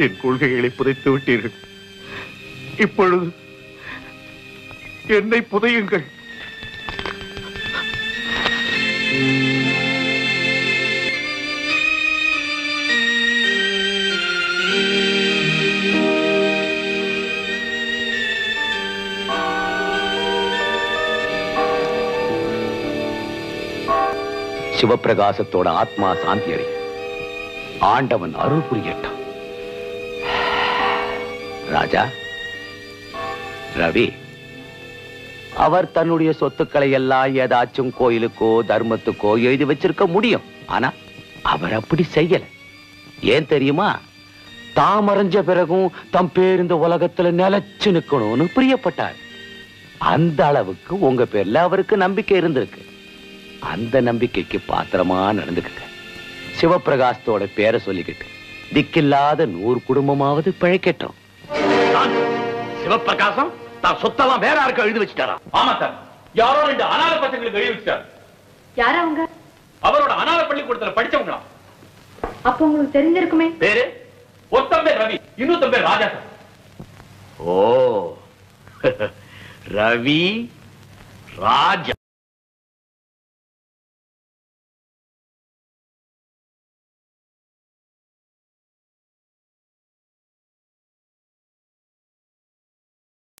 என் கொள்கைகளை புதைத்து விட்டீர்கள். இப்பொழுது என்னை புதையுங்கள். சிவப்பிரகாசத்தோட ஆத்மா சாந்தி அடைய ஆண்டவன் அருள் புரியட்டும். ராஜா, ரவி அவர் தன்னுடைய சொத்துக்களை எல்லாம் ஏதாச்சும் கோயிலுக்கோ தர்மத்துக்கோ எழுதி வச்சிருக்க முடியும். ஆனா அவர் அப்படி செய்யல. ஏன் தெரியுமா? தாம் மறைஞ்ச பிறகும் தம் பேர் இந்த உலகத்துல நிலைச்சு நிக்கணும்னு பிரியப்பட்டார். அந்த அளவுக்கு உங்க பேர்ல அவருக்கு நம்பிக்கை இருந்திருக்கு. அந்த நம்பிக்கைக்கு பாத்திரமா நடந்துக்கிட்ட சிவப்பிரகாசத்தோட பேரை சொல்லிக்கிட்டு திக்கில்லாத 100 குடும்பமாவது பிழைக்கட்டும். சிவப்பிரகாசம் தான் சொத்தெல்லாம் வேற யாருக்கு எழுதி வச்சுட்டாரா? ஆமா சார், யாரோ 2 அனாதை பசங்களுக்கு எழுதி வச்சார். யாரா அவங்க? அவரோட அனாதை பள்ளிக்கூடத்துல படிச்சவங்களா? அப்ப உங்களுக்கு தெரிஞ்சிருக்குமே. பேரு ஒருத்தன் பேர் ரவி, இன்னொருத்தன் பேர் ராஜா சார். ஓ, ரவி ராஜா.